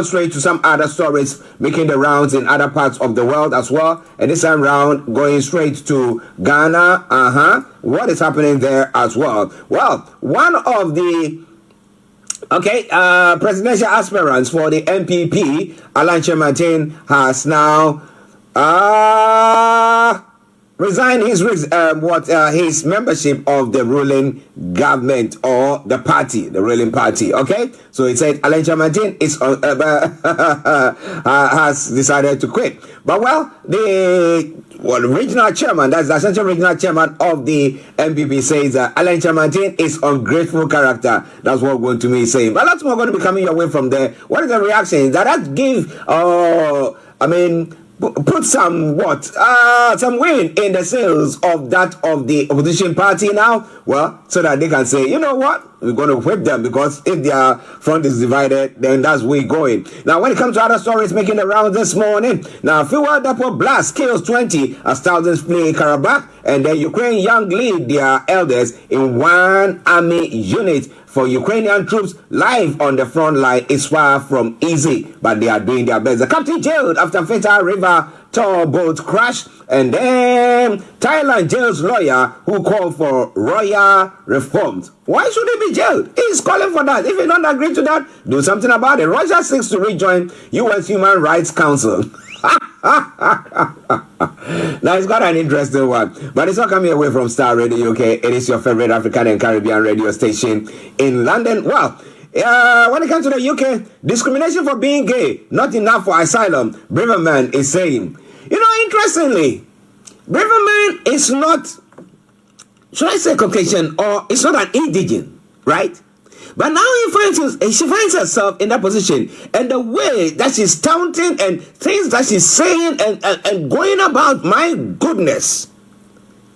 straight to some other stories making the rounds in other parts of the world as well. And this time round, going straight to Ghana. What is happening there as well? Well, one of the presidential aspirants for the MPP, ARCHIE, has now resigned his membership of the ruling government or the party, the ruling party. Okay, so it said ARCHIE is has decided to quit. But the regional chairman, that's the essential regional chairman of the MPP, says that ARCHIE is ungrateful character. That's what going to me saying. But lots more going to be coming your way from there. What is the reaction? That give put some wind in the sails of that of the opposition party now. Well, so that they can say, you know what, we're going to whip them, because if their front is divided, then that's where we're going. Now, when it comes to other stories making the rounds this morning, now Fuel Depot blast kills 20 as thousands flee Karabakh, and then Ukraine young lead their elders in one army unit. For Ukrainian troops, life on the front line is far from easy, but they are doing their best. The captain jailed after fatal river tour boat crash, and then Thailand jails lawyer who called for royal reforms. Why should he be jailed? He's calling for that. If you don't agree to that, do something about it. Russia seeks to rejoin U.S. Human Rights Council. Now, it's got an interesting one, but it's not coming away from Star Radio UK. It is your favorite African and Caribbean radio station in London. Well, when it comes to the UK, discrimination for being gay, not enough for asylum, Braverman is saying. You know, interestingly, Braverman is not, should I say Caucasian, or it's not an indigent, right? But now she finds herself in that position, and the way that she's taunting and things that she's saying and going about, my goodness.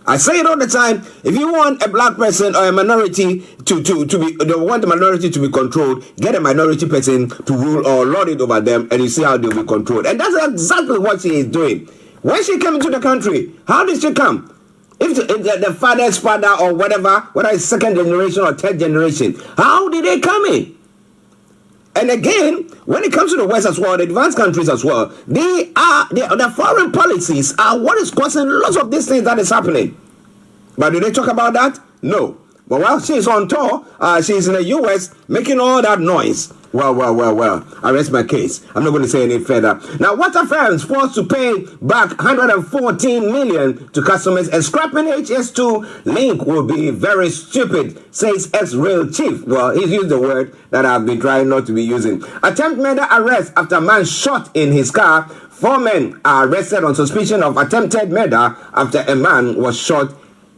I say it all the time. If you want a black person or a minority to want the minority to be controlled, get a minority person to rule or lord it over them, and you see how they'll be controlled. And that's exactly what she is doing. When she came into the country, how did she come? If the father's father or whatever, whether it's second generation or third generation, how did they come in? And again, when it comes to the West as well, the advanced countries as well, the foreign policies are what is causing lots of these things that is happening. But do they talk about that? No. But while she's on tour, she's in the US making all that noise. Well. I rest my case. I'm not going to say any further. Now, water firms forced to pay back 114 million to customers, and scrapping HS2 link will be very stupid, says ex-rail chief. Well, he's used the word that I've been trying not to be using. Attempt murder arrest after man shot in his car. 4 men are arrested on suspicion of attempted murder after a man was shot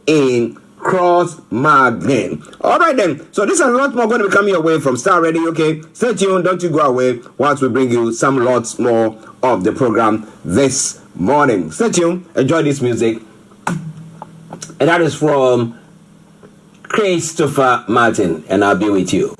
in Cross-Margin. All right then. So this and a lot more going to be coming your way from Star Radio. Okay, stay tuned. Don't you go away whilst we bring you some lots more of the program this morning. Stay tuned. Enjoy this music. And that is from Christopher Martin. And I'll be with you.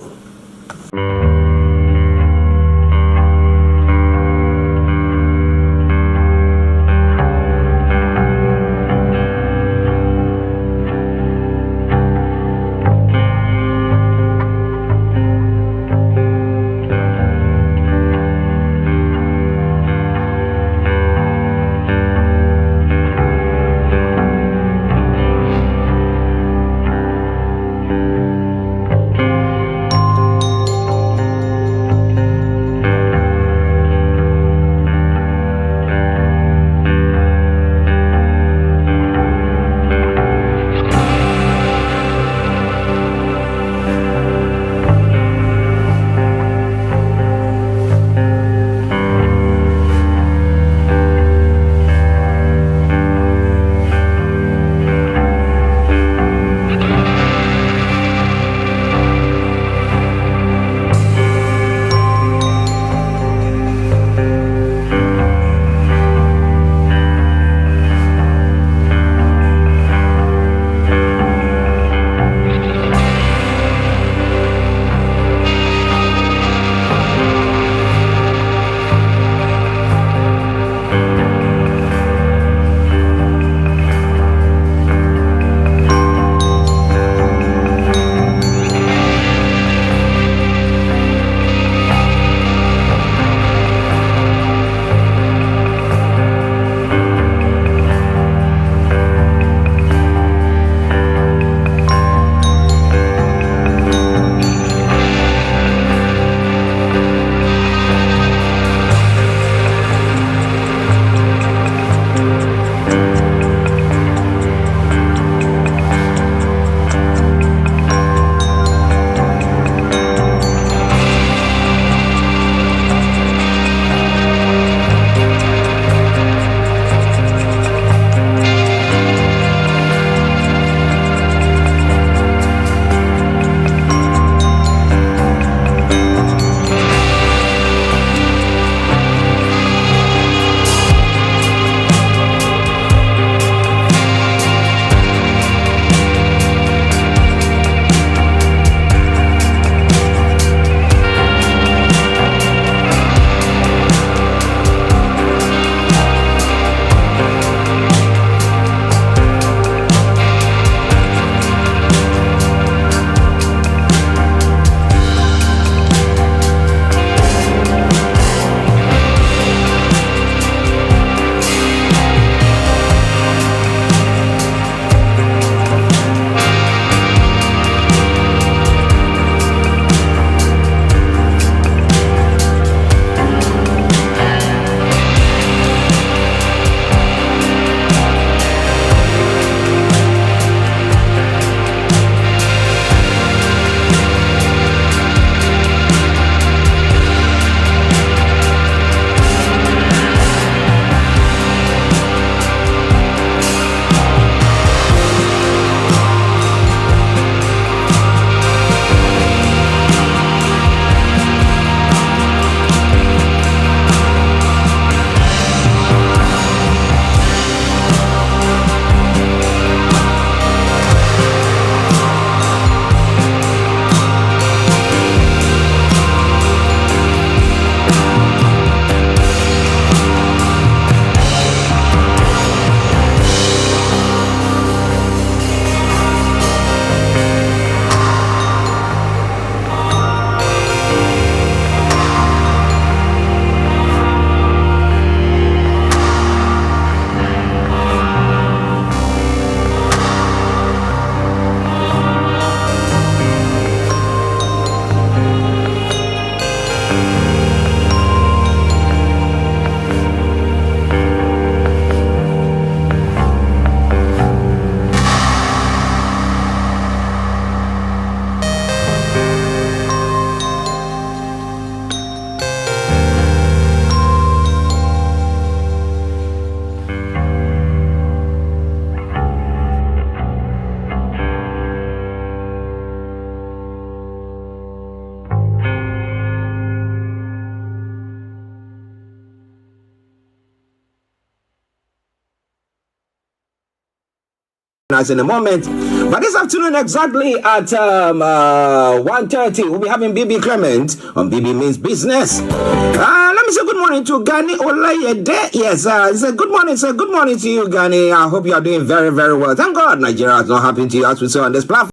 us in a moment. But this afternoon, exactly at 1:30, we'll be having BB Clement on BB Means Business. Let me say good morning to Gani Olayede. Yes, it's a good morning. It's a good morning to you, Gani. I hope you are doing very, very well. Thank God Nigeria is not happening to you as we saw on this platform.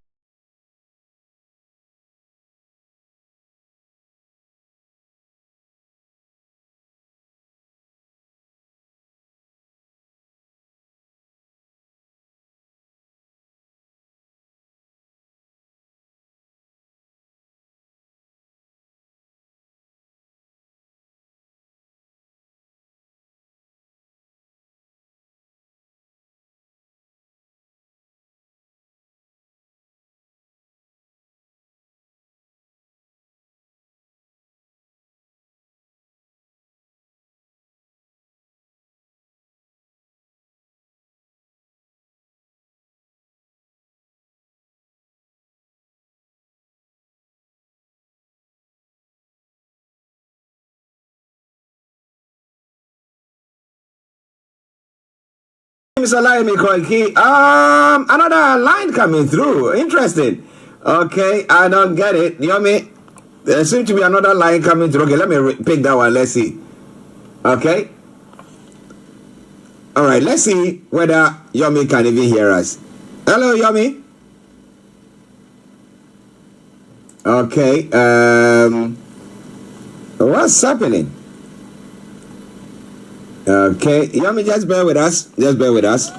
Mr. OLAYOMI Koiki, another line coming through. Interesting. Okay, I don't get it. Yomi, there seems to be another line coming through. Okay, let me pick that one. Let's see. Okay. All right, let's see whether Yomi can even hear us. Hello, Yomi. Okay. What's happening? Okay, Yomi, just bear with us. Just bear with us.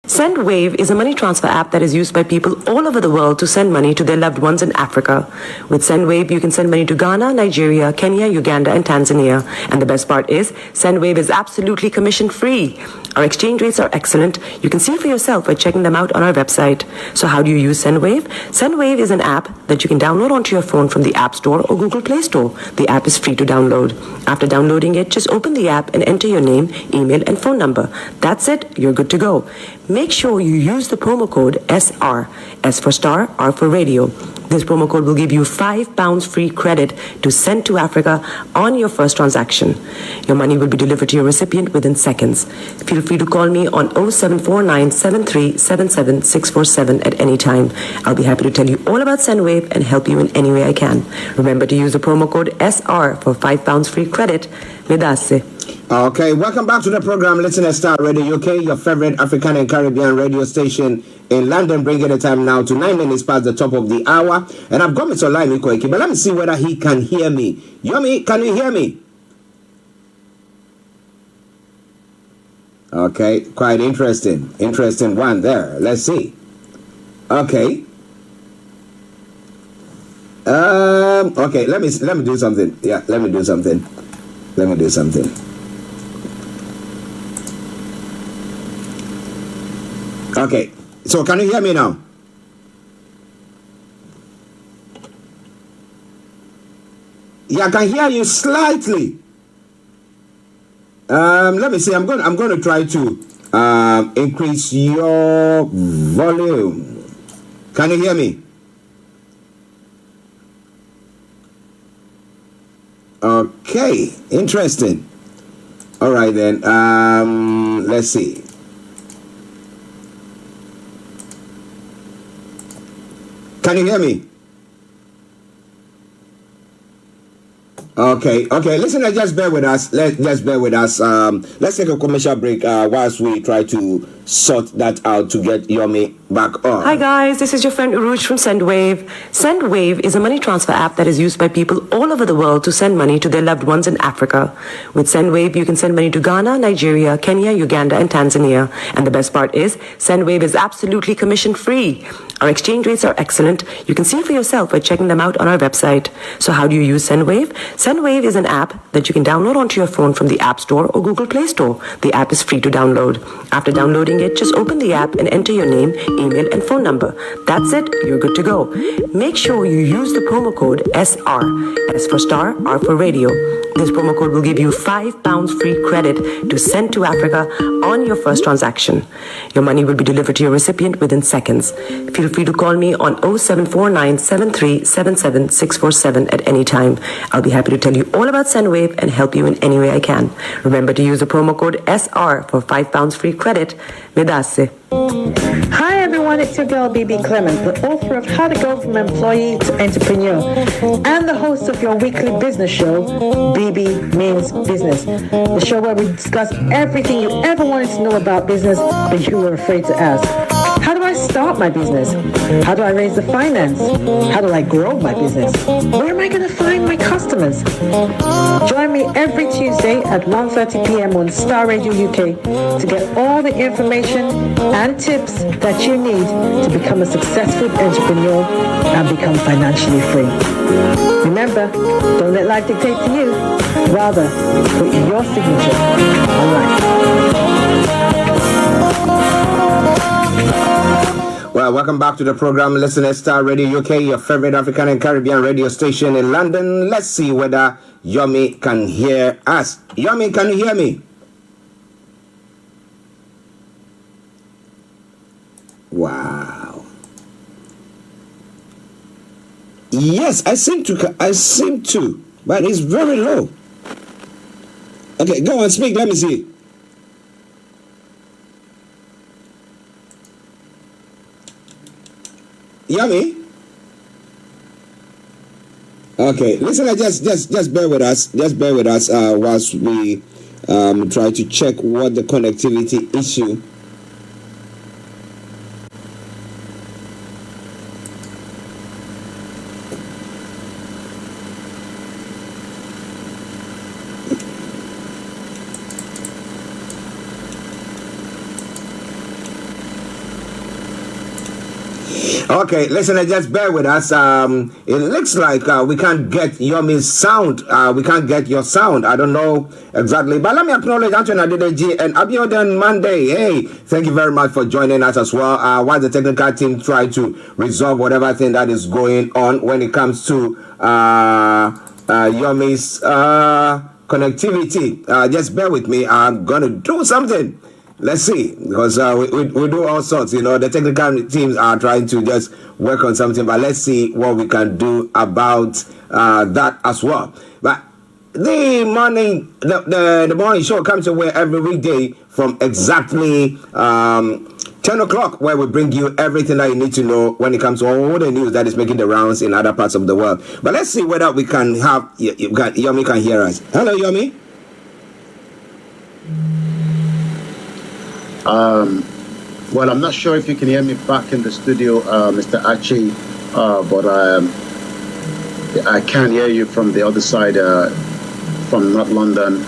SendWave is a money transfer app that is used by people all over the world to send money to their loved ones in Africa. With SendWave, you can send money to Ghana, Nigeria, Kenya, Uganda, and Tanzania. And the best part is, SendWave is absolutely commission-free. Our exchange rates are excellent. You can see for yourself by checking them out on our website. So how do you use SendWave? SendWave is an app that you can download onto your phone from the App Store or Google Play Store. The app is free to download. After downloading it, just open the app and enter your name, email, and phone number. That's it. You're good to go. Make sure you use the promo code SR, S for star, R for radio. This promo code will give you £5 free credit to send to Africa on your first transaction. Your money will be delivered to your recipient within seconds. Feel free to call me on 0749 7377 647 at any time. I'll be happy to tell you all about SendWave and help you in any way I can. Remember to use the promo code SR for £5 free credit. Vedasse. Okay, welcome back to the program. Listen to STARR Radio UK, your favorite African and Caribbean radio station in London, bringing the time now to 9 minutes past the top of the hour. And I've got Mr. OLAYOMI Koiki, but let me see whether he can hear me. Yomi, can you hear me? Okay, quite interesting. Interesting one there. Let's see. Okay. Okay, let me do something. Yeah, let me do something. Let me do something. Okay, so can you hear me now? Yeah, I can hear you slightly. Let me see. I'm going to try to increase your volume. Can you hear me? Okay, interesting. All right then. Let's see. Can you hear me? Okay. Listen, just bear with us. Let's bear with us. Let's take a commercial break whilst we try to sort that out to get Yomi back on. Hi guys, this is your friend Uruj from SendWave. SendWave is a money transfer app that is used by people all over the world to send money to their loved ones in Africa. With SendWave, you can send money to Ghana, Nigeria, Kenya, Uganda, and Tanzania. And the best part is, SendWave is absolutely commission-free. Our exchange rates are excellent. You can see for yourself by checking them out on our website. So how do you use SendWave? SendWave is an app that you can download onto your phone from the App Store or Google Play Store. The app is free to download. After downloading it, just open the app and enter your name, email, and phone number. That's it, you're good to go. Make sure you use the promo code SR, S for star, R for radio. This promo code will give you £5 free credit to send to Africa on your first transaction. Your money will be delivered to your recipient within seconds. Feel free to call me on 0749 7377 647 at any time. I'll be happy to tell you all about SendWave and help you in any way I can. Remember to use the promo code SR for £5 free credit. Vedasse. Hi everyone, it's your girl BB Clement, the author of How to Go From Employee to Entrepreneur and the host of your weekly business show, BB Means Business, the show where we discuss everything you ever wanted to know about business but you were afraid to ask. How do I start my business? How do I raise the finance? How do I grow my business? Where am I going to find my customers? Join me every Tuesday at 1:30 p.m. on Star Radio UK to get all the information and tips that you need to become a successful entrepreneur and become financially free. Remember, don't let life dictate to you. Rather, put your signature on life. Well, welcome back to the program, listeners. Star Radio UK, your favorite African and Caribbean radio station in London. Let's see whether Yomi can hear us. Yomi, can you hear me? Wow. Yes, I seem to, but it's very low. Okay, go on, speak. Let me see. Yummy. Okay, listen. Just bear with us. Just bear with us whilst we try to check what the connectivity issue. Okay, listen, just bear with us. It looks like we can't get Yomi's sound. We can't get your sound. I don't know exactly. But let me acknowledge Anthony Adedeji and Abiodun Monday. Hey, thank you very much for joining us as well. While the technical team try to resolve whatever thing that is going on when it comes to Yomi's connectivity. Just bear with me. I'm going to do something. Let's see, because we do all sorts, you know. The technical teams are trying to just work on something, but let's see what we can do about that as well. But the morning show comes away every weekday from exactly 10 o'clock, where we bring you everything that you need to know when it comes to all the news that is making the rounds in other parts of the world. But let's see whether we can have Yomi can hear us. Hello, Yomi. Well, I'm not sure if you can hear me back in the studio, Mr. Archie, but I can hear you from the other side, from North London,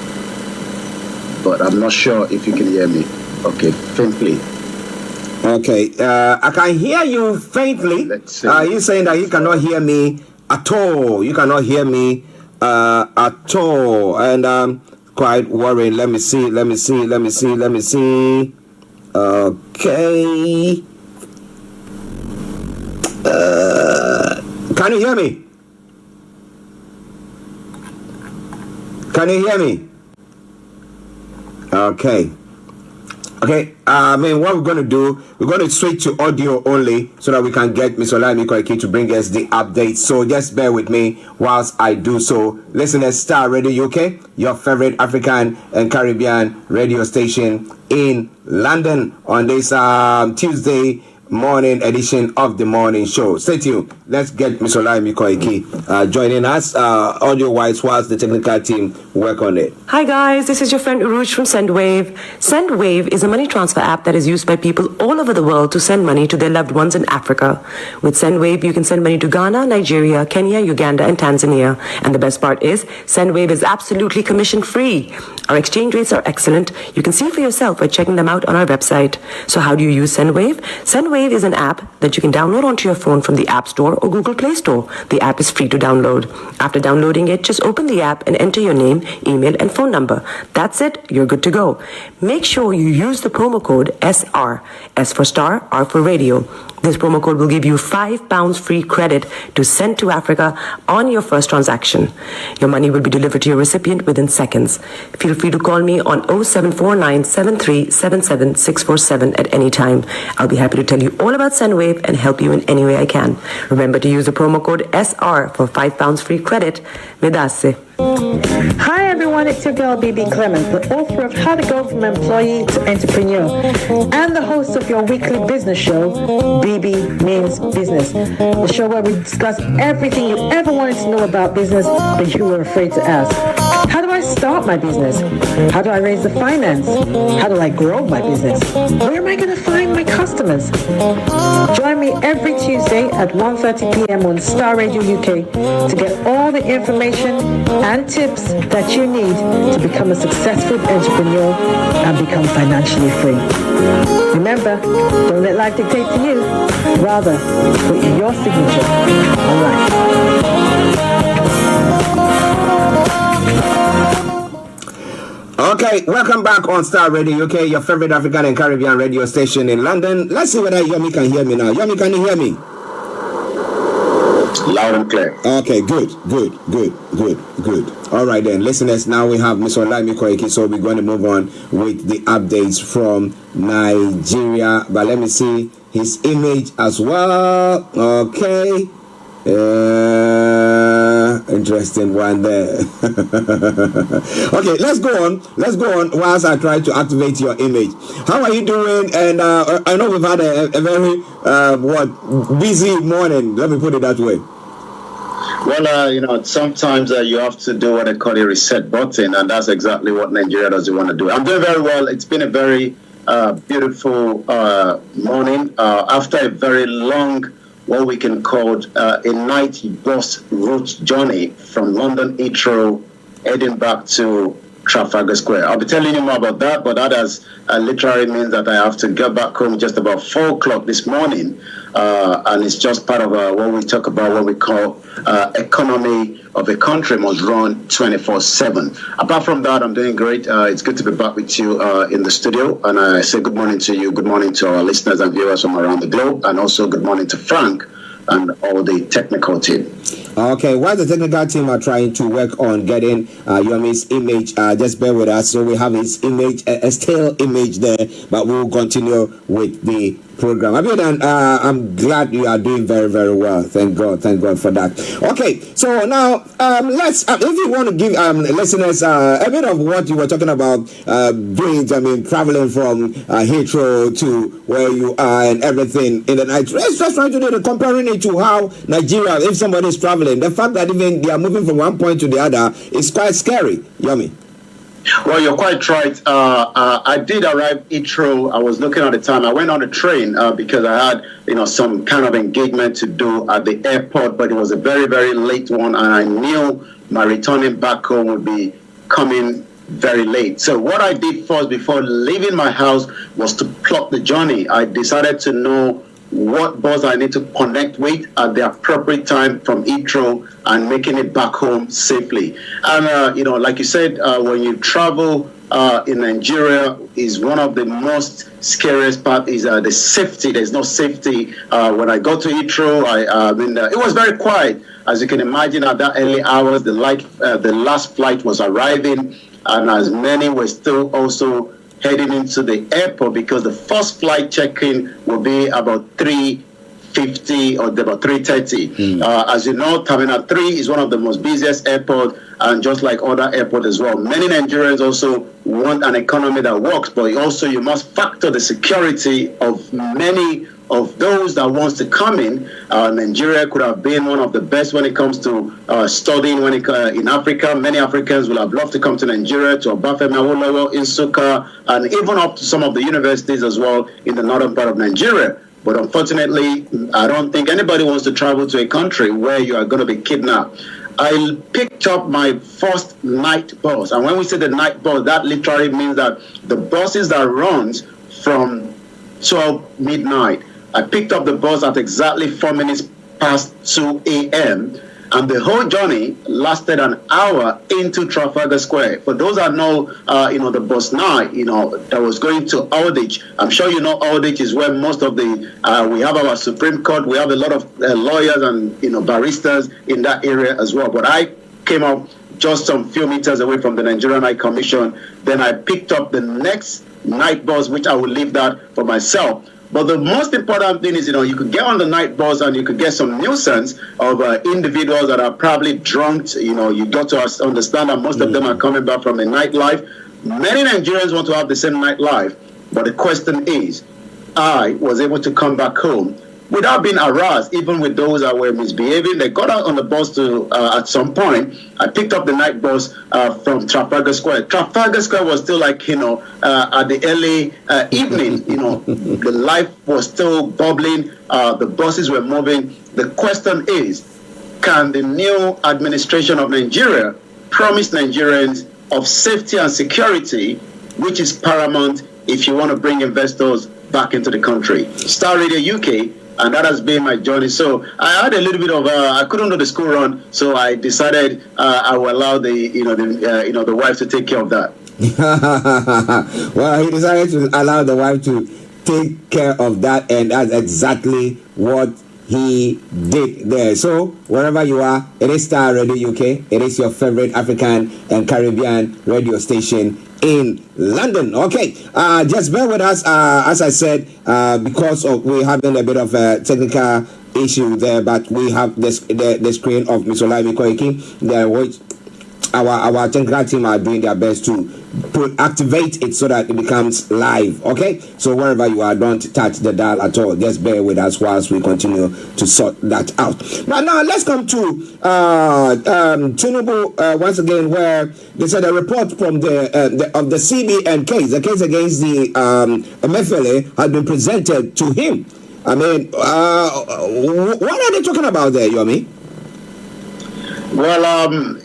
but I'm not sure if you can hear me. Okay, faintly. Okay, I can hear you faintly. Let's see. You're saying that you cannot hear me at all. You cannot hear me at all, and I'm quite worried. Let me see. Okay. Can you hear me? Can you hear me? Okay. Okay, what we're going to do, we're going to switch to audio only so that we can get Ms. OLAYOMI Koiki to bring us the updates. So just bear with me whilst I do so. Listeners, Star Radio UK, your favorite African and Caribbean radio station in London on this Tuesday morning edition of the morning show. Stay tuned. Let's get Ms. OLAYOMI Koiki joining us audio-wise whilst the technical team work on it. Hi guys, this is your friend Uruj from SendWave. SendWave is a money transfer app that is used by people all over the world to send money to their loved ones in Africa. With SendWave, you can send money to Ghana, Nigeria, Kenya, Uganda, and Tanzania. And the best part is, SendWave is absolutely commission-free. Our exchange rates are excellent. You can see for yourself by checking them out on our website. So how do you use SendWave? SendWave SendWave is an app that you can download onto your phone from the App Store or Google Play Store. The app is free to download. After downloading it, just open the app and enter your name, email, and phone number. That's it. You're good to go. Make sure you use the promo code SR. S for star, R for radio. This promo code will give you £5 free credit to send to Africa on your first transaction. Your money will be delivered to your recipient within seconds. Feel free to call me on 0749 7377 647 at any time. I'll be happy to tell you all about SendWave and help you in any way I can. Remember to use the promo code SR for £5 free credit. Vedasse. Hi everyone, it's your girl BB Clement, the author of How to Go from Employee to Entrepreneur and the host of your weekly business show, BB Means Business, the show where we discuss everything you ever wanted to know about business but you were afraid to ask. How do I start my business? How do I raise the finance? How do I grow my business? Where am I going to find my customers? Join me every Tuesday at 1:30 p.m. on Star Radio UK to get all the information and tips that you need to become a successful entrepreneur and become financially free. Remember, don't let life dictate to you. Rather, put your signature on life. Okay, welcome back on Star Radio UK, your favorite African and Caribbean radio station in London. Let's see whether Yomi can hear me now. Yomi, can you hear me? Loud and clear. Okay, good. All right then, listeners, now we have Mr. Olayomi Koiki, so we're going to move on with the updates from Nigeria. But let me see his image as well. Okay. Interesting one there. Okay, let's go on whilst I try to activate your image. How are you doing? And I know we've had a very busy morning, let me put it that way. Well, sometimes you have to do what they call a reset button, and that's exactly what Nigeria doesn't want to do. I'm doing very well. It's been a very beautiful morning after a very long, what we can call a night bus route journey from London Heathrow heading back to Trafalgar Square. I'll be telling you more about that, but that has literally means that I have to get back home just about 4 o'clock this morning. And it's just part of what we talk about, what we call economy of a country must run 24/7. Apart from that, I'm doing great. It's good to be back with you in the studio. And I say good morning to you, good morning to our listeners and viewers from around the globe, and also good morning to Frank and all the technical team. Okay, while the technical team are trying to work on getting Yomi's image, just bear with us. So we have his image, a still image there, but we'll continue with the program. I'm glad you are doing very, very well. Thank God for that. Okay, so now let's, if you want to give listeners a bit of what you were talking about doing, traveling from Heathrow to where you are and everything in the night. Let's just try to do the comparing it to how Nigeria, if somebody is traveling, the fact that even they are moving from one point to the other is quite scary. Yomi. Well, you're quite right. I did arrive Heathrow. I was looking at the time. I went on the train because I had, some kind of engagement to do at the airport, but it was a very, very late one, and I knew my returning back home would be coming very late. So what I did first before leaving my house was to plot the journey. I decided to know what bus I need to connect with at the appropriate time from Heathrow and making it back home safely. And, like you said, when you travel in Nigeria, is one of the most scariest part is the safety. There's no safety. When I got to Heathrow, it was very quiet. As you can imagine, at that early hours, the last flight was arriving, and as many were still also heading into the airport, because the first flight check-in will be about 3:50 or about 3:30. As you know, Terminal 3 is one of the most busiest airports, and just like other airports as well. Many Nigerians also want an economy that works, but also you must factor the security of many of those that wants to come in. Nigeria could have been one of the best when it comes to studying in Africa. Many Africans will have loved to come to Nigeria, to Obafemi Awolowo, Nsukka, and even up to some of the universities as well in the northern part of Nigeria. But unfortunately, I don't think anybody wants to travel to a country where you are going to be kidnapped. I picked up my first night bus. And when we say the night bus, that literally means that the buses that runs from 12 midnight I picked up the bus at exactly 4 minutes past 2 a.m. And the whole journey lasted an hour into Trafalgar Square. For those that know, the bus 9, that was going to Aldwych. I'm sure you know Aldwych is where most of the, we have our Supreme Court, we have a lot of lawyers and, baristas in that area as well. But I came up just some few meters away from the Nigerian High Commission. Then I picked up the next night bus, which I will leave that for myself. But the most important thing is, you could get on the night bus and you could get some nuisance of individuals that are probably drunk. You got to understand that most of them are coming back from the nightlife. Many Nigerians want to have the same nightlife. But the question is, I was able to come back home without being harassed, even with those that were misbehaving. They got out on the bus to, at some point, I picked up the night bus from Trafalgar Square. Trafalgar Square was still like, at the early evening, the life was still bubbling, the buses were moving. The question is, can the new administration of Nigeria promise Nigerians of safety and security, which is paramount if you want to bring investors back into the country? Star Radio UK, and that has been my journey. So I had a little bit of I couldn't do the school run, so I decided I will allow the wife to take care of that. Well, he decided to allow the wife to take care of that, and that's exactly what he did there. So wherever you are, it is Star Radio UK. It is your favorite African and Caribbean radio station in London. Okay, just bear with us, as I said, because we're having a bit of a technical issue there, but we have the screen of Mr. Olayemi Koiki there, which our technical team are doing their best to activate it so that it becomes live. Okay, so wherever you are, don't touch the dial at all. Just bear with us whilst we continue to sort that out. But now let's come to Tinubu once again, where they said a report from the CBN case, the case against the Emefiele, had been presented to him. I mean, what are they talking about there, Yomi? Well,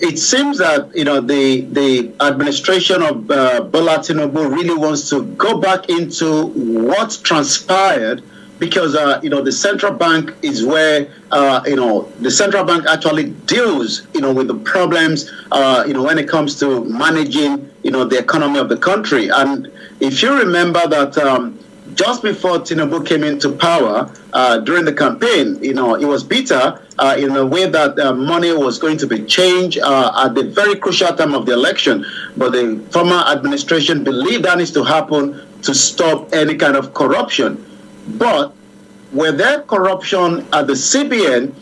it seems that the administration of Bola Tinubu really wants to go back into what transpired, because the central bank is where the central bank actually deals with the problems when it comes to managing the economy of the country. And if you remember that just before Tinubu came into power, during the campaign, it was bitter in a way that money was going to be changed at the very crucial time of the election. But the former administration believed that needs to happen to stop any kind of corruption. But were there corruption at the CBN?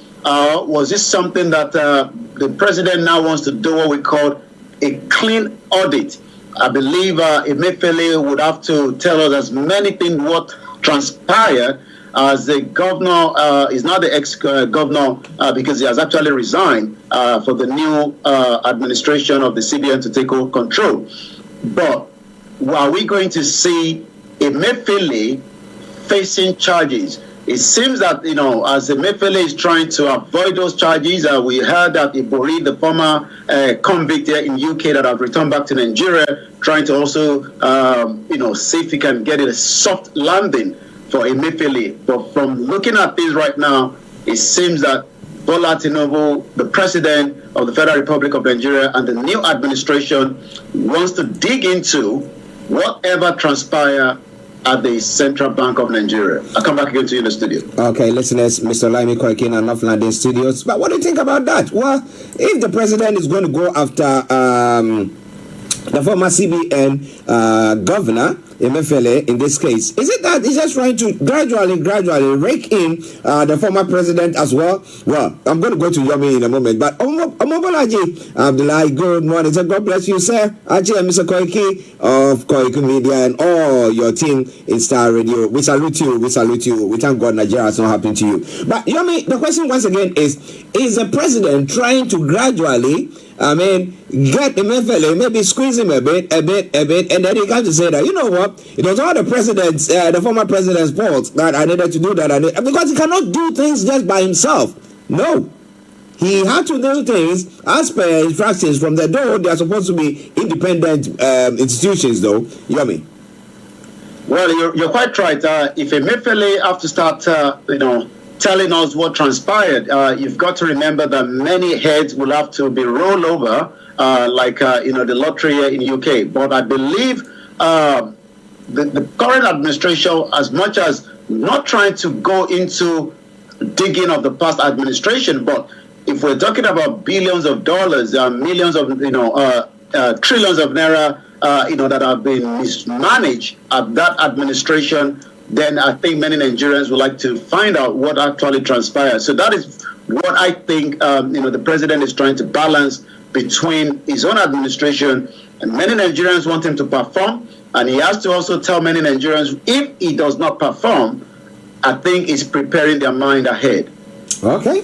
Was this something that the president now wants to do what we call a clean audit? I believe Emefiele would have to tell us as many things what transpired, as the governor is not the ex-governor because he has actually resigned for the new administration of the CBN to take over control. But are we going to see Emefiele facing charges? It seems that, as Emefiele is trying to avoid those charges, we heard that Ibori, the former convict here in UK that have returned back to Nigeria, trying to also, see if he can get a soft landing for Emefiele. But from looking at things right now, it seems that Bola Tinubu, the president of the Federal Republic of Nigeria, and the new administration wants to dig into whatever transpired at the Central Bank of Nigeria. I'll come back again to you in the studio. Okay, listeners, Mr. Olayemi Koiki in North London studios. But what do you think about that? Well, if the president is going to go after the former CBN governor, Emefiele, in this case, is it that he's just trying to gradually rake in the former president as well? Well, I'm going to go to Yomi in a moment, but Omobolaji Abdullahi, good morning. So God bless you, sir. Archie and Mr. Koiki of KOIKIMEDIA and all your team in Star Radio. We salute you. We thank God Nigeria has not happened to you. But Yomi, the question once again is the president trying to gradually, get Emefiele, maybe squeeze him a bit, and then he comes to say that, you know what, it was all the president's, the former president's fault that I needed to do that, because he cannot do things just by himself. No. He had to do things as per instructions from the door. They are supposed to be independent institutions, though. Yomi. Well, you're quite right. If Emefiele have to start, telling us what transpired, you've got to remember that many heads will have to be rolled over, the lottery here in UK. But I believe the current administration, as much as not trying to go into digging of the past administration, but if we're talking about billions of dollars, millions of, trillions of naira, that have been mismanaged at that administration, then I think many Nigerians would like to find out what actually transpired. So that is what I think, the president is trying to balance between his own administration, and many Nigerians want him to perform, and he has to also tell many Nigerians if he does not perform, I think he's preparing their mind ahead. Okay.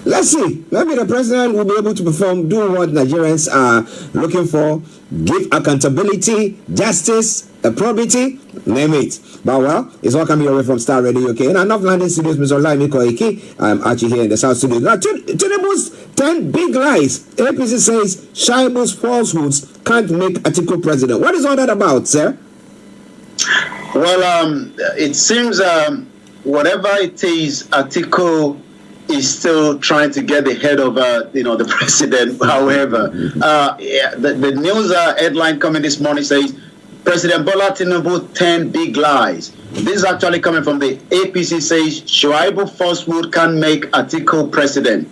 Let's see. Maybe the president will be able to perform, do what Nigerians are looking for, give accountability, justice, probity, name it. But well, it's all coming away from Star Radio UK. In our North London studios, Mr. OLAYOMI Koiki. I'm Archie here in the South Studios. Now, Tinubu's 10 big lies. APC says Shaibu's falsehoods can't make Atiku president. What is all that about, sir? Well, it seems whatever it is, Atiku is still trying to get ahead of the president. However, the news headline coming this morning says President Bola Tinubu 10 big lies. This is actually coming from the APC, says Shuaibu falsehood can make Atiku president.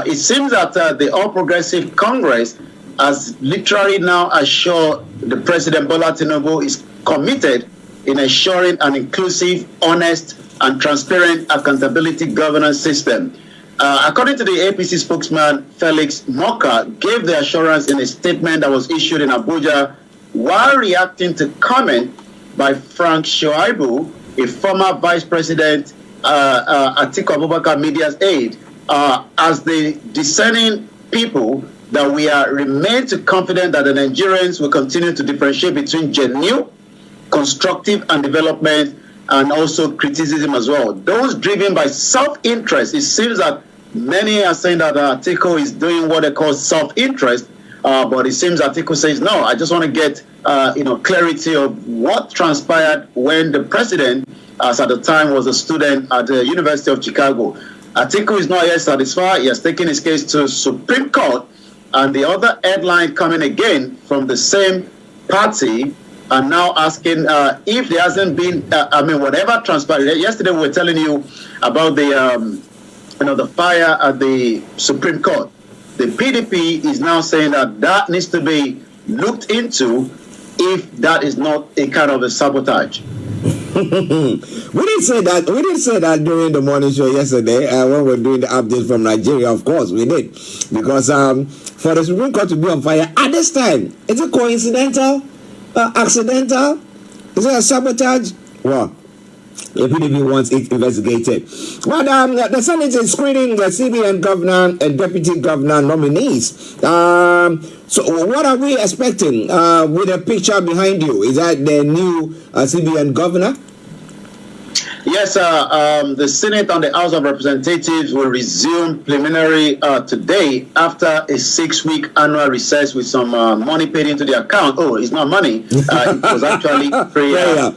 It seems that the All Progressive Congress has literally now assured the President Bola Tinubu is committed in ensuring an inclusive, honest, and transparent accountability governance system. According to the APC spokesman, Felix Moka gave the assurance in a statement that was issued in Abuja while reacting to comment by Frank Shuaibu, a former vice president, Atiku Abubakar media's aide, as the discerning people that we remain confident that the Nigerians will continue to differentiate between genuine, constructive, and development, and also criticism as well. Those driven by self-interest, it seems that many are saying that Atiku is doing what they call self-interest, but it seems Atiku says, no, I just want to get clarity of what transpired when the president, as at the time was a student at the University of Chicago. Atiku is not yet satisfied. He has taken his case to Supreme Court, and the other headline coming again from the same party are now asking if there hasn't been, whatever transpired. Yesterday we were telling you about the fire at the Supreme Court. The PDP is now saying that needs to be looked into if that is not a kind of a sabotage. We didn't say that. We didn't say that during the morning show yesterday when we were doing the update from Nigeria. Of course, we did, because for the Supreme Court to be on fire at this time, is it coincidental? Accidental? Is it a sabotage? Well, the PDP wants it investigated. But the Senate is screening the CBN governor and deputy governor nominees. So what are we expecting with the picture behind you? Is that the new CBN governor? Yes, the Senate and the House of Representatives will resume preliminary today after a 6-week annual recess with some money paid into the account. Oh, it's not money. It was actually prayer.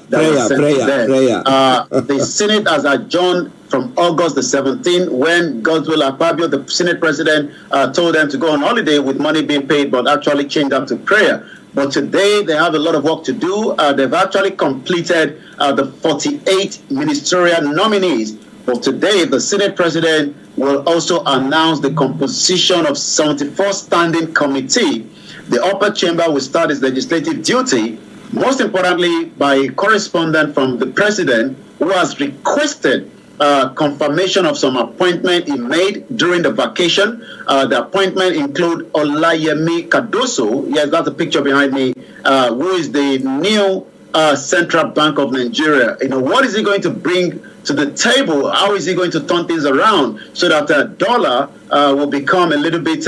The Senate has adjourned from August the 17th when Godswill Akpabio, the Senate president, told them to go on holiday with money being paid, but actually changed that to prayer. But today they have a lot of work to do. They've actually completed the 48 ministerial nominees. But today the Senate president will also announce the composition of 74 standing committee. The upper chamber will start its legislative duty, most importantly by a correspondent from the president who has requested confirmation of some appointment he made during the vacation. The appointment include Olayomi Kadoso. Yes, that's the picture behind me. Who is the new Central Bank of Nigeria? What is he going to bring to the table? How is he going to turn things around so that the dollar will become a little bit,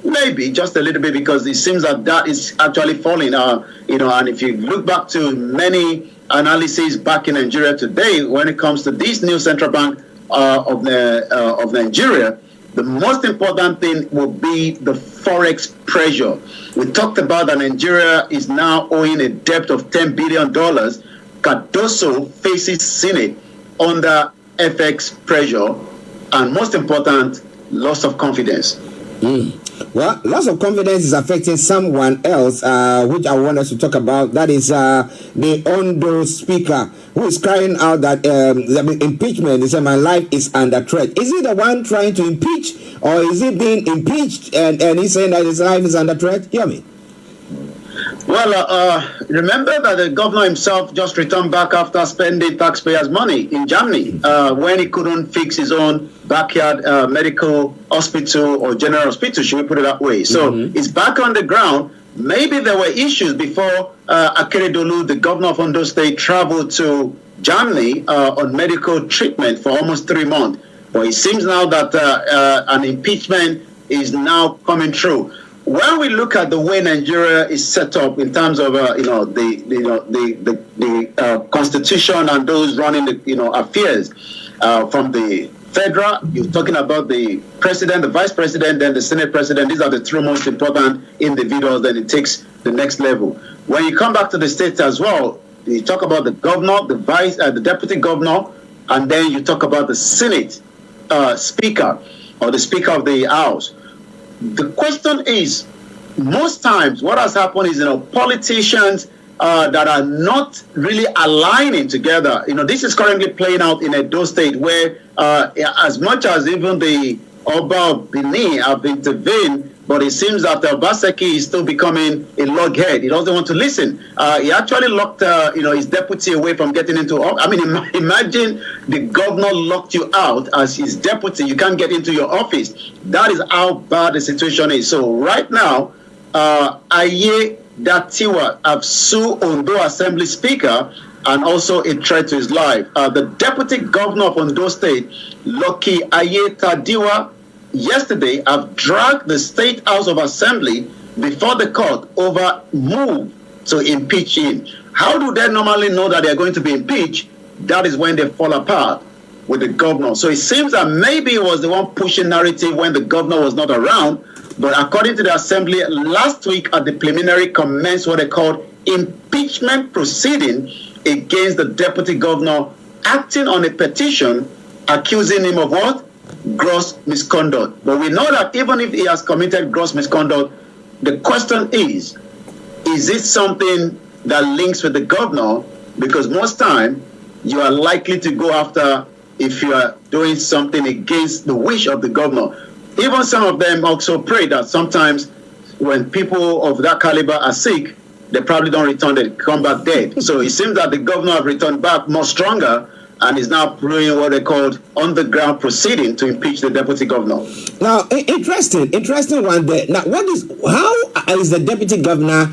maybe just a little bit, because it seems that is actually falling. And if you look back to many analysis back in Nigeria today, when it comes to this new Central Bank of Nigeria, The most important thing will be the forex pressure. We talked about that Nigeria is now owing a debt of $10 billion. Cardoso faces Senate under FX pressure, and most important, loss of confidence. Well, loss of confidence is affecting someone else, which I want us to talk about. That is the Ondo speaker, who is crying out that the impeachment, he said, my life is under threat. Is he the one trying to impeach, or is he being impeached and he's saying that his life is under threat? Hear me. Well, remember that the governor himself just returned back after spending taxpayers' money in Germany when he couldn't fix his own backyard medical hospital or general hospital, should we put it that way. So it's back on the ground. Maybe there were issues before Akeredolu, the governor of Ondo State, traveled to Germany on medical treatment for almost 3 months. But it seems now that an impeachment is now coming through. When we look at the way Nigeria is set up in terms of the constitution and those running the affairs from the federal, you're talking about the president, the vice president, then the senate president. These are the 3 most important individuals. Then it takes the next level. When you come back to the states as well, you talk about the governor, the vice, the deputy governor, and then you talk about the senate speaker or the speaker of the house. The question is, most times what has happened is, politicians that are not really aligning together. This is currently playing out in Edo State, where as much as even the Oba of Benin have intervened, but it seems that Obaseki is still becoming a loghead. He doesn't want to listen. He actually locked his deputy away from getting into office. I mean, imagine the governor locked you out as his deputy. You can't get into your office. That is how bad the situation is. So right now, Aye Datiwa have sued Ondo Assembly Speaker and also a threat to his life. The deputy governor of Ondo State, Lucky Aye Tadiwa, yesterday have dragged the State House of Assembly before the court over move to impeach him. How do they normally know that they're going to be impeached? That is when they fall apart with the governor. So it seems that maybe he was the one pushing narrative when the governor was not around. But according to the Assembly, last week at the preliminary commenced what they called impeachment proceeding against the deputy governor, acting on a petition accusing him of what? Gross misconduct. But we know that even if he has committed gross misconduct, the question is it something that links with the governor? Because most time you are likely to go after if you are doing something against the wish of the governor. Even some of them also pray that sometimes when people of that caliber are sick, they probably don't return, they come back dead. So it seems that the governor have returned back more stronger and is now doing what they called on-the-ground proceeding to impeach the deputy governor. Now, interesting one there. Now, how is the deputy governor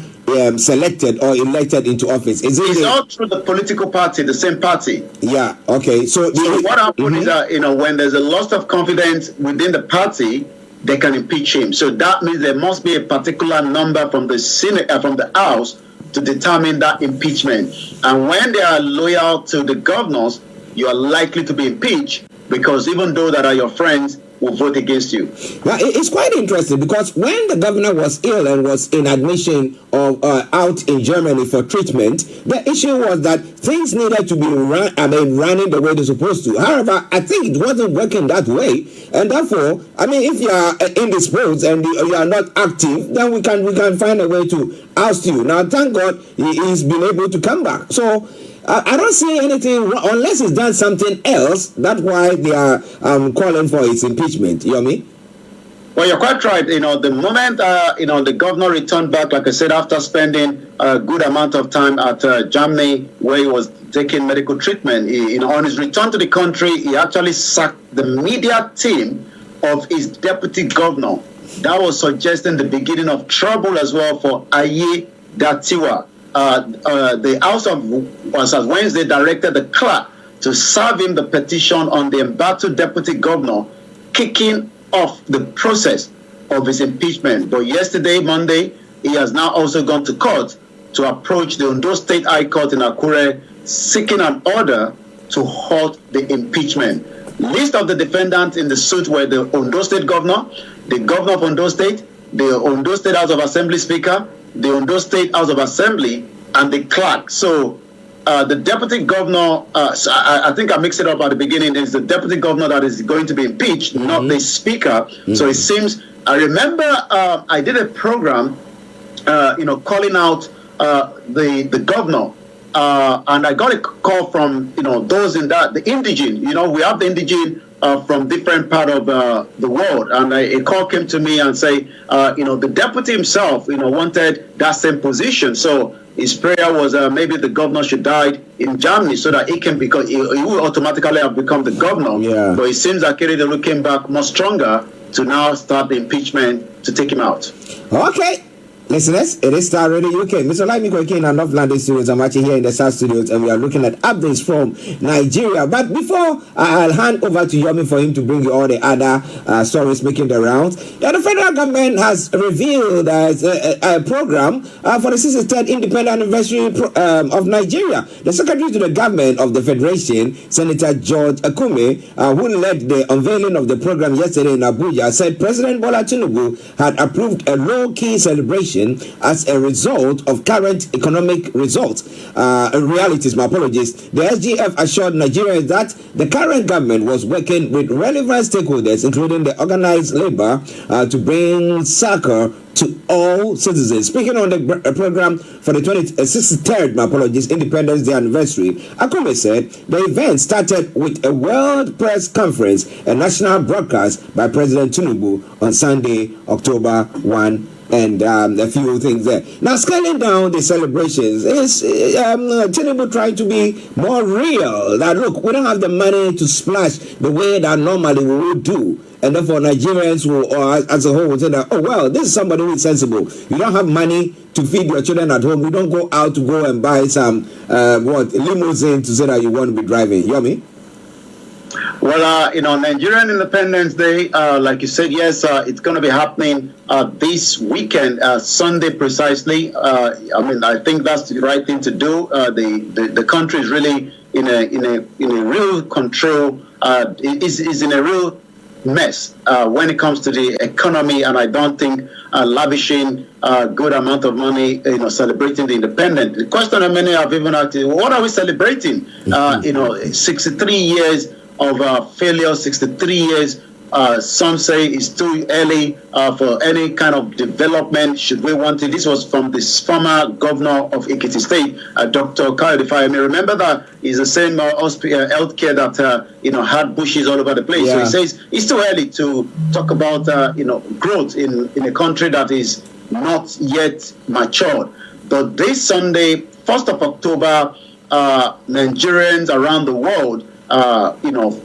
selected or elected into office? It's all through the political party, the same party. Yeah, okay. So what happens is that, when there's a loss of confidence within the party, they can impeach him. So that means there must be a particular number from the Senate, from the House, to determine that impeachment. And when they are loyal to the governors, you are likely to be impeached, because even though that are your friends, will vote against you. Well, it's quite interesting, because when the governor was ill and was in admission or out in Germany for treatment, the issue was that things needed to be running the way they're supposed to. However, I think it wasn't working that way, and therefore, if you are indisposed and you are not active, then we can find a way to oust you. Now, thank God he's been able to come back. So I don't see anything wrong, unless he's done something else. That's why they are calling for his impeachment. You know what I mean? Well, you're quite right. The moment the governor returned back, like I said, after spending a good amount of time at Germany, where he was taking medical treatment, on his return to the country, he actually sacked the media team of his deputy governor. That was suggesting the beginning of trouble as well for Aye Datiwa. The House of Wednesday directed the clerk to serve him the petition on the embattled deputy governor, kicking off the process of his impeachment. But yesterday, Monday, he has now also gone to court to approach the Ondo State High Court in Akure, seeking an order to halt the impeachment. List of the defendants in the suit were the Ondo State governor, the governor of Ondo State, the Ondo State House of Assembly Speaker, the Ondo State House of Assembly, and the clerk. So the deputy governor, so I think I mixed it up at the beginning, is the deputy governor that is going to be impeached, not the speaker. So it seems, I remember I did a program, calling out the governor. And I got a call from, those in that, the indigene, we have the indigene from different part of the world. And a call came to me and say, the deputy himself, wanted that same position. So his prayer was maybe the governor should die in Germany so that he can become, he will automatically have become the governor. Yeah. But it seems that Keredolu came back more stronger to now start the impeachment to take him out. Okay. Listeners, it is STARR Radio UK. Mr. Olayomi Koiki in our North London studios. I'm actually here in the South studios, and we are looking at updates from Nigeria. But before I'll hand over to Yomi for him to bring you all the other stories making the rounds, the federal government has revealed a program for the 63rd independent anniversary of Nigeria. The secretary to the government of the Federation, Senator George Akume, who led the unveiling of the program yesterday in Abuja, said President Bola Tinubu had approved a low-key celebration as a result of current economic realities. My apologies. The SGF assured Nigerians that the current government was working with relevant stakeholders, including the organized labor, to bring succor to all citizens. Speaking on the program for the 63rd, Independence Day anniversary, Akume said the event started with a World Press Conference, a national broadcast by President Tinubu on Sunday, October 1, and a few things there. Now, scaling down the celebrations is Tinubu trying to be more real. That look, we don't have the money to splash the way that normally we would do. And therefore, Nigerians will, or as a whole, will say that, oh, well, this is somebody who is sensible. You don't have money to feed your children at home. You don't go out to go and buy some, limousine to say that you want to be driving. Yomi? Well, Nigerian Independence Day, like you said, yes, it's going to be happening this weekend, Sunday precisely. I think that's the right thing to do. The country is really in a real control. Is in a real mess when it comes to the economy, and I don't think lavishing a good amount of money, celebrating the independence. The question that many have even asked is, what are we celebrating? 63 years of failure, 63 years. Some say it's too early for any kind of development. Should we want it? This was from the former governor of Ekiti State, Dr. KOIKIMEDIA. Remember that is the same healthcare that had bushes all over the place. Yeah. So he says it's too early to talk about growth in a country that is not yet matured. But this Sunday, 1st of October, Nigerians around the world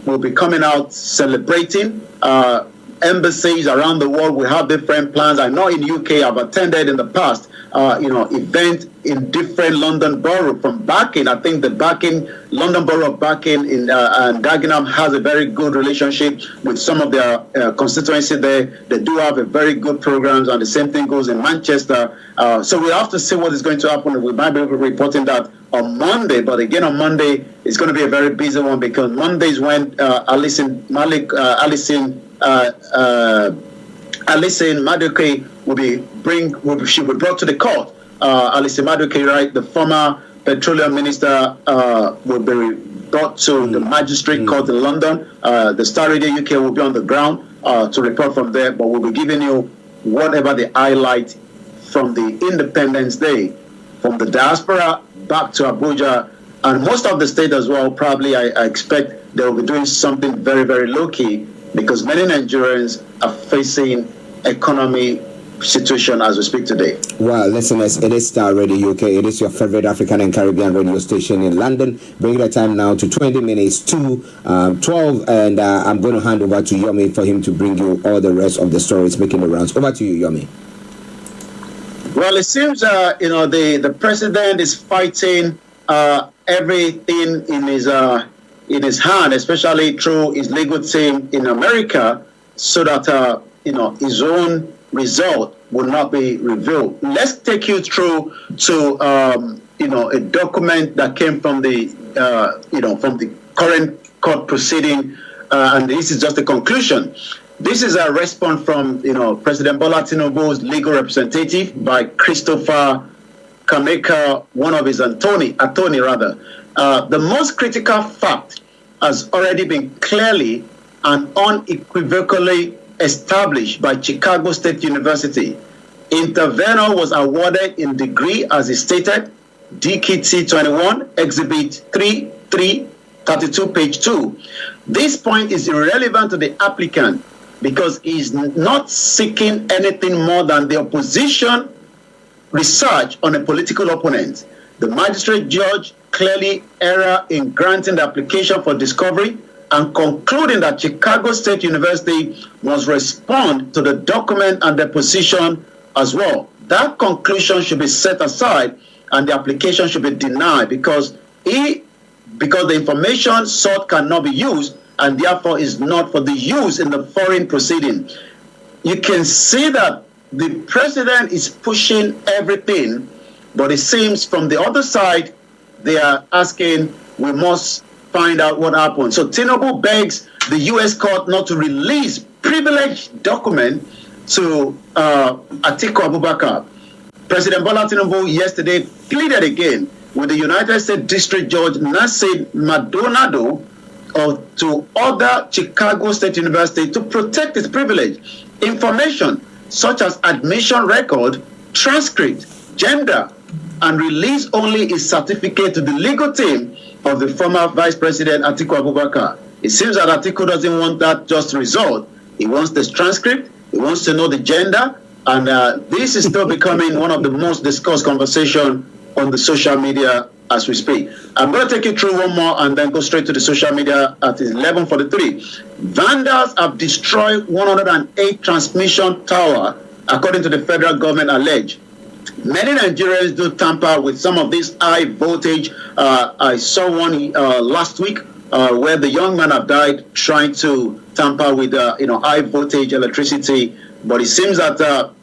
will be coming out celebrating. Embassies around the world will have different plans. I know in UK I've attended in the past, event in different London borough from Barking. I think the London borough of Barking in Dagenham has a very good relationship with some of their constituency there. They do have a very good programs, and the same thing goes in Manchester. So we have to see what is going to happen. We might be reporting that on Monday, but again on Monday it's going to be a very busy one, because Monday is when Alison Madueke she will be brought to the court. Alison Madueke, right, the former petroleum minister, will be brought to the magistrate court in London. The STARR Radio UK will be on the ground to report from there, but we'll be giving you whatever the highlight from the Independence Day, from the diaspora back to Abuja, and most of the state as well. Probably I expect they will be doing something very, very low-key, because many Nigerians are facing economy situation as we speak today. Well, listeners, it is STARR Radio UK. It is your favorite African and Caribbean radio station in London. Bring the time now to 20 minutes to 12, and I'm going to hand over to Yomi for him to bring you all the rest of the stories making the rounds. Over to you, Yomi. Well, it seems the president is fighting everything in his hand, especially through his legal team in America, so that his own result will not be revealed. Let's take you through to a document that came from the current court proceeding and this is just a conclusion. This is a response from, President Bola Tinubu's legal representative by Christopher Kameka, one of his attorney. The most critical fact has already been clearly and unequivocally established by Chicago State University. Intervenor was awarded in degree as he stated, DKT 21, Exhibit 3332, page 2. This point is irrelevant to the applicant because he is not seeking anything more than the opposition research on a political opponent. The magistrate judge clearly erred in granting the application for discovery and concluding that Chicago State University must respond to the document and the position as well. That conclusion should be set aside and the application should be denied because the information sought cannot be used and therefore is not for the use in the foreign proceeding. You can see that the president is pushing everything, but it seems from the other side, they are asking, we must find out what happened. So Tinubu begs the U.S. court not to release privileged document to Atiku Abubakar. President Bola Tinubu yesterday pleaded again with the United States District Judge Nasir Maldonado to order Chicago State University to protect its privilege. Information such as admission record, transcript, gender, and release only its certificate to the legal team of the former Vice President Atiku Abubakar. It seems that Atiku doesn't want that just result. He wants the transcript, he wants to know the gender, and this is still becoming one of the most discussed conversations on the social media as we speak. I'm going to take you through one more and then go straight to the social media at 11:43. Vandals have destroyed 108 transmission tower, according to the federal government allege. Many Nigerians do tamper with some of this high voltage. I saw one last week where the young man have died trying to tamper with high voltage electricity. But it seems that a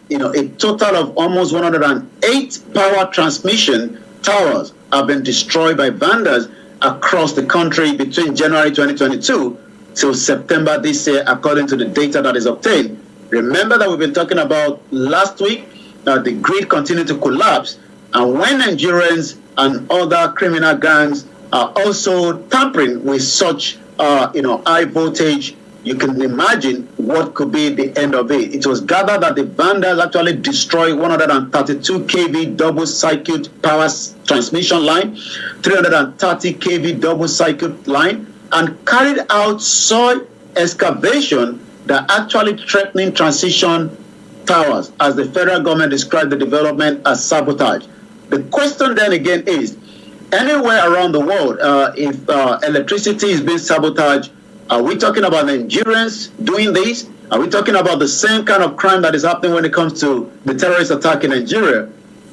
total of almost 108 power transmission towers have been destroyed by vandals across the country between January 2022 till September this year, according to the data that is obtained. Remember that we've been talking about last week that the grid continued to collapse, and when Nigerians and other criminal gangs are also tampering with such high voltage, you can imagine what could be the end of it. It was gathered that the vandals actually destroyed 132 kV double-circuit power transmission line, 330 kV double-circuit line, and carried out soil excavation that actually threatening transition towers, as the federal government described the development as sabotage. The question then again is, anywhere around the world, if electricity is being sabotaged, are we talking about Nigerians doing this? Are we talking about the same kind of crime that is happening when it comes to the terrorist attack in Nigeria?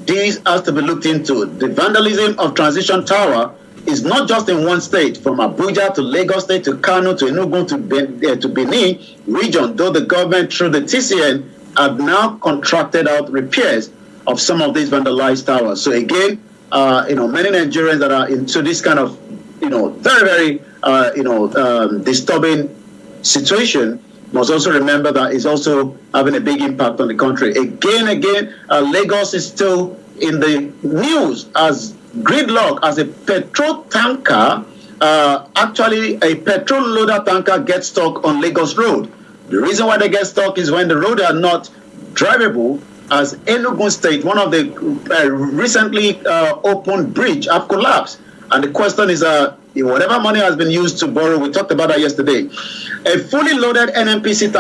This has to be looked into. The vandalism of transition tower is not just in one state, from Abuja to Lagos State to Kano to Enugu to Benin region, though the government through the TCN have now contracted out repairs of some of these vandalized towers. So again, many Nigerians that are into this kind of, very, very, disturbing situation must also remember that it's also having a big impact on the country. Again, Lagos is still in the news as gridlock, as a petrol tanker, actually a petrol loader tanker gets stuck on Lagos Road. The reason why they get stuck is when the roads are not drivable, as Enugu State, one of the recently opened bridge, have collapsed. And the question is, whatever money has been used to borrow, we talked about that yesterday, a fully loaded NNPC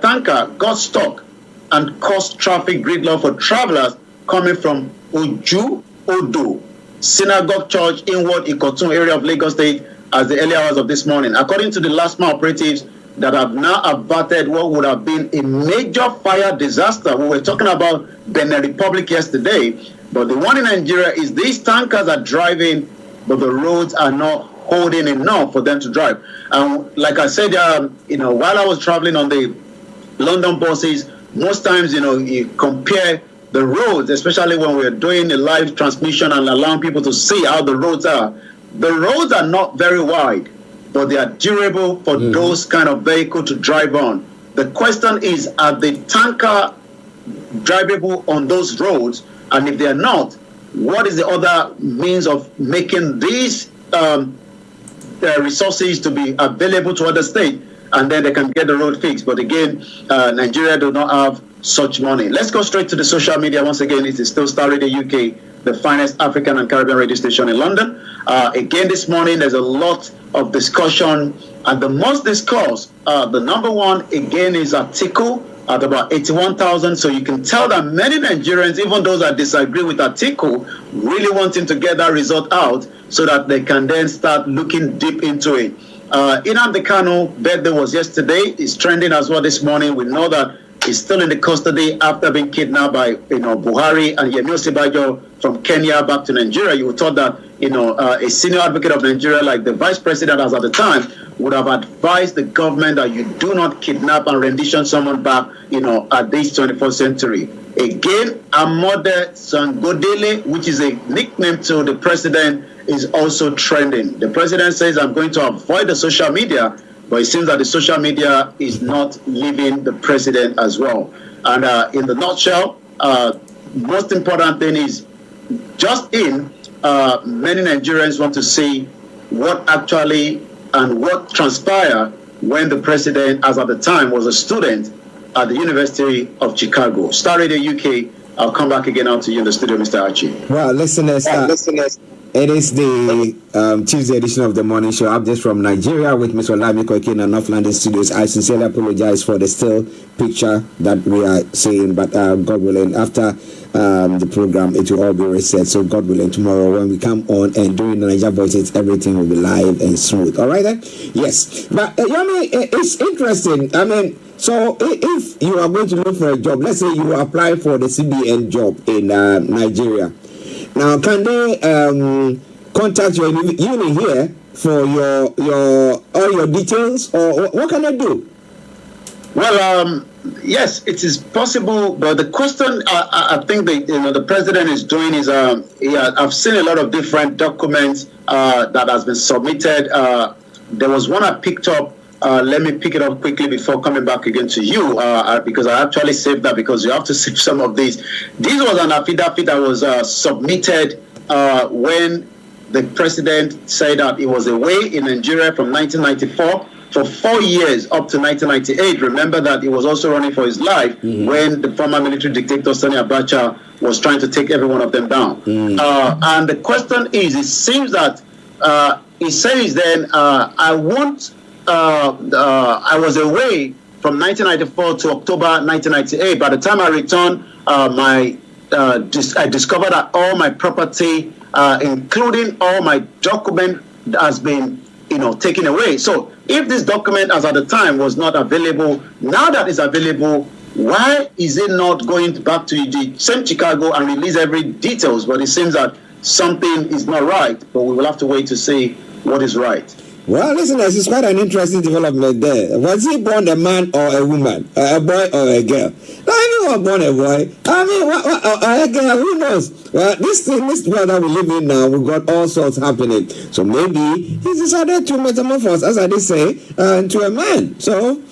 tanker got stuck and caused traffic gridlock for travelers coming from Oju Odo Synagogue Church inward Ikotun area of Lagos State as the early hours of this morning. According to the last mile operatives that have now averted what would have been a major fire disaster. We were talking about Benin Republic yesterday, but the one in Nigeria is these tankers are driving, but the roads are not holding enough for them to drive. And like I said, while I was traveling on the London buses, most times, you compare the roads, especially when we're doing a live transmission and allowing people to see how the roads are. The roads are not very wide. but they are durable for those kind of vehicle to drive on. The question is, are the tanker drivable on those roads? And if they are not, what is the other means of making these resources to be available to other states, and then they can get the road fixed? But again, Nigeria do not have such money. Let's go straight to the social media. Once again, it is still STARR Radio UK, the finest African and Caribbean radio station in London. Again, this morning, there's a lot of discussion, and the most discussed, the number one, again, is Atiku at about 81,000. So you can tell that many Nigerians, even those that disagree with Atiku, really wanting to get that result out so that they can then start looking deep into it. Nnamdi Kanu birthday was yesterday. It's trending as well this morning. We know that he's still in the custody after being kidnapped by Buhari and Yemi Osinbajo from Kenya back to Nigeria. You would thought that a senior advocate of Nigeria, like the vice president as at the time, would have advised the government that you do not kidnap and rendition someone back, at this 21st century. Again, Amode Sangodele, which is a nickname to the president, is also trending. The president says, I'm going to avoid the social media, but it seems that the social media is not leaving the president as well. And in the nutshell, most important thing is many Nigerians want to see what actually and what transpired when the president, as at the time, was a student at the University of Chicago. STARR Radio UK, I'll come back again out to you in the studio, Mr. Archie. Well, listeners, it is the Tuesday edition of the morning show. Updates from Nigeria with Ms. OLAYOMI KOIKIMEDIA North London Studios. I sincerely apologize for the still picture that we are seeing, but God willing, after the program, it will all be reset. So God willing, tomorrow when we come on and during the Niger Voices, everything will be live and smooth. All right then? Yes. But it's interesting. I mean, so if you are going to look for a job, let's say you apply for the CBN job in Nigeria. Now, can they contact your uni here for all your details, or what can they do? Well, yes, it is possible, but the question I think the president is doing is I've seen a lot of different documents that has been submitted. There was one I picked up. Let me pick it up quickly before coming back again to you, because I actually saved that, because you have to save some of these. This was an affidavit that was submitted when the president said that he was away in Nigeria from 1994 for 4 years up to 1998. Remember that he was also running for his life when the former military dictator Sani Abacha was trying to take every one of them down. And the question is, it seems that he says then, I was away from 1994 to October 1998. By the time I returned, I discovered that all my property, including all my document, has been taken away. So if this document as at the time was not available, now that it's available, why is it not going back to the same Chicago and release every details? But it seems that something is not right, but we will have to wait to see what is right. Well, listeners, it's quite an interesting development there. Was he born a man or a woman? A boy or a girl? Now, if he was born a boy, I mean, a girl, who knows? Well, this world that we live in now, we've got all sorts happening. So maybe he decided to metamorphose, as I did say, into a man. So,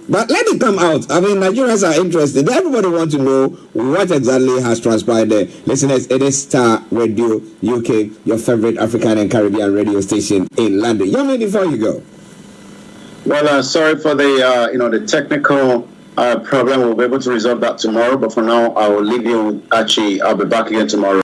but let it come out. I mean, Nigerians are interested. Everybody wants to know what exactly has transpired there. Listeners, it is STARR Radio UK, your favorite African and Caribbean radio station in London. Yomi, before you go. Well, sorry for the technical problem. We'll be able to resolve that tomorrow. But for now, I will leave you with Archie. I'll be back again tomorrow.